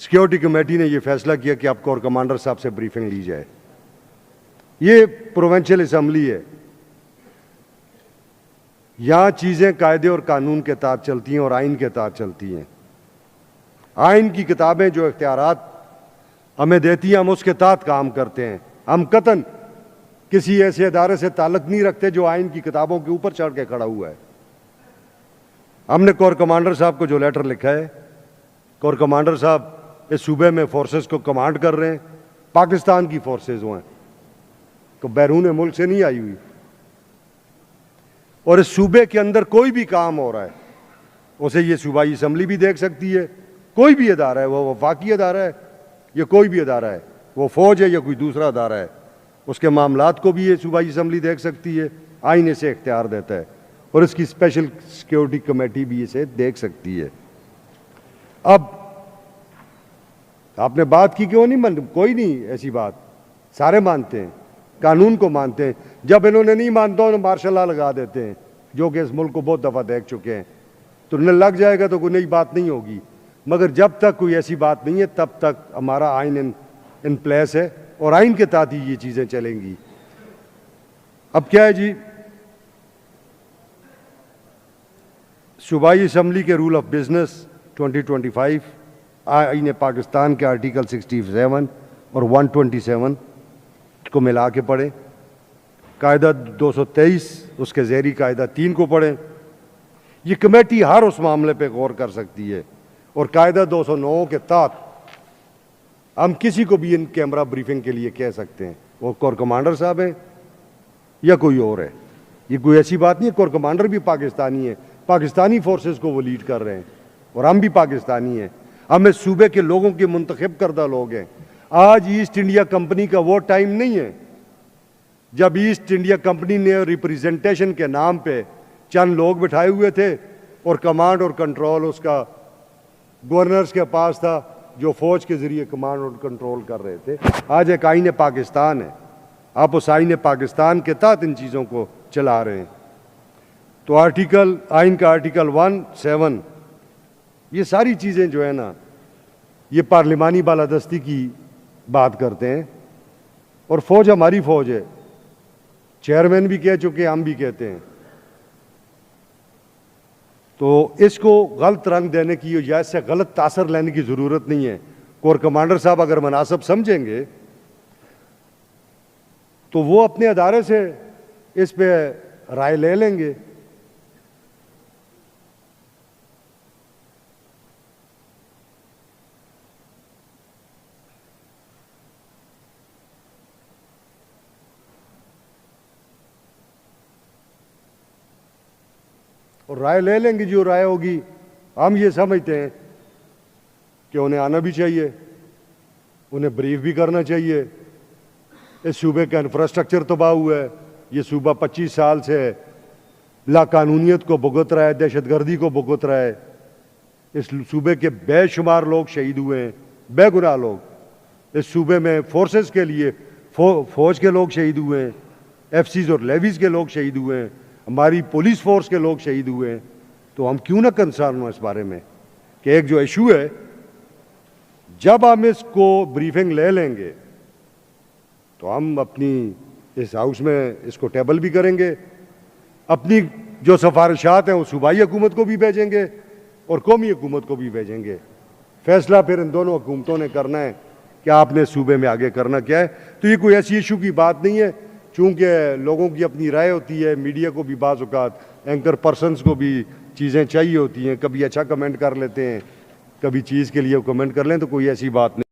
Security committee ने यह फैसला किया कि अब कोर कमांडर साहब से ब्रीफिंग ली जाए। ये प्रोविंशियल असेंबली है, यहां चीजें कायदे और कानून के तहत चलती हैं और आइन के तहत चलती हैं। आइन की किताबें जो इख्तियारात हमें देती हैं, हम उसके तहत काम करते हैं। हम कतन किसी ऐसे इदारे से ताल्लुक नहीं रखते जो आइन की किताबों के ऊपर चढ़ के खड़ा हुआ है। हमने कोर कमांडर साहब को जो लेटर लिखा है, कोर कमांडर साहब इस सूबे में फोर्सेस को कमांड कर रहे हैं, पाकिस्तान की फोर्सेस हैं, तो बैरून मुल्क से नहीं आई हुई। और इस सूबे के अंदर कोई भी काम हो रहा है, उसे ये सूबाई असम्बली भी देख सकती है। कोई भी अदारा है, वो वफाकी अदारा है या कोई भी अदारा है, वो फौज है या कोई दूसरा अदारा है, उसके मामलात को भी ये सूबाई असम्बली देख सकती है। आइन इसे इख्तियार देता है और इसकी स्पेशल सिक्योरिटी कमेटी भी इसे देख सकती है। अब आपने बात की क्यों नहीं मान, कोई नहीं ऐसी बात, सारे मानते हैं, कानून को मानते हैं। जब इन्होंने नहीं मानता तो मार्शल लॉ लगा देते हैं, जो कि इस मुल्क को बहुत दफ़ा देख चुके हैं। तो उन्हें लग जाएगा तो कोई नई बात नहीं होगी, मगर जब तक कोई ऐसी बात नहीं है तब तक हमारा आइन इन प्लेस है और आइन के तहत ही ये चीज़ें चलेंगी। अब क्या है जी, सूबाई असम्बली के रूल ऑफ बिजनेस 2025 आइन पाकिस्तान के आर्टिकल 67 और 127 को मिला के पढ़ें, कायदा 223 उसके ज़ेरी कायदा 3 को पढ़ें। ये कमेटी हर उस मामले पे गौर कर सकती है और कायदा 209 के तहत हम किसी को भी इन कैमरा ब्रीफिंग के लिए कह सकते हैं, वो कोर कमांडर साहब हैं या कोई और है। ये कोई ऐसी बात नहीं है, कोर कमांडर भी पाकिस्तानी है, पाकिस्तानी फोर्सेस को वो लीड कर रहे हैं और हम भी पाकिस्तानी हैं। हम इस सूबे के लोगों के मुंतखब करदा लोग हैं। आज ईस्ट इंडिया कंपनी का वो टाइम नहीं है जब ईस्ट इंडिया कंपनी ने रिप्रेजेंटेशन के नाम पे चंद लोग बिठाए हुए थे और कमांड और कंट्रोल उसका गवर्नर्स के पास था, जो फौज के जरिए कमांड और कंट्रोल कर रहे थे। आज एक आइन पाकिस्तान है, आप उस आइन पाकिस्तान के तहत इन चीज़ों को चला रहे हैं। तो आइन का आर्टिकल 17 ये सारी चीज़ें जो है ना, ये पार्लिमानी बालादस्ती की बात करते हैं और फौज हमारी फौज है। चेयरमैन भी कह चुके, हम भी कहते हैं। तो इसको गलत रंग देने की या इससे गलत तासर लेने की ज़रूरत नहीं है। कोर कमांडर साहब अगर मुनासिब समझेंगे तो वो अपने अदारे से इस पे राय ले लेंगे। और राय ले लेंगे, जो राय होगी। हम ये समझते हैं कि उन्हें आना भी चाहिए, उन्हें ब्रीफ भी करना चाहिए। इस सूबे का इंफ्रास्ट्रक्चर तबाह हुआ है, ये सूबा 25 साल से लाकानूनियत को भुगत रहा है, दहशतगर्दी को भुगत रहा है। इस सूबे के बेशुमार लोग शहीद हुए हैं, बेगुनाह लोग। इस सूबे में फोर्सेस के लिए फौज के लोग शहीद हुए हैं, एफसीज और लेवीज के लोग शहीद हुए हैं, हमारी पुलिस फोर्स के लोग शहीद हुए हैं। तो हम क्यों ना कंसर्न हो इस बारे में कि एक जो इशू है, जब हम इसको ब्रीफिंग ले लेंगे तो हम अपनी इस हाउस में इसको टेबल भी करेंगे, अपनी जो सिफारिशात हैं वो सूबाई हुकूमत को भी भेजेंगे और कौमी हुकूमत को भी भेजेंगे। फैसला फिर इन दोनों हुकूमतों ने करना है कि आपने सूबे में आगे करना क्या है। तो ये कोई ऐसी इशू की बात नहीं है, चूँकि लोगों की अपनी राय होती है, मीडिया को भी बाज़ औक़ात एंकर पर्सनस को भी चीज़ें चाहिए होती हैं, कभी अच्छा कमेंट कर लेते हैं, कभी चीज़ के लिए कमेंट कर लें, तो कोई ऐसी बात नहीं।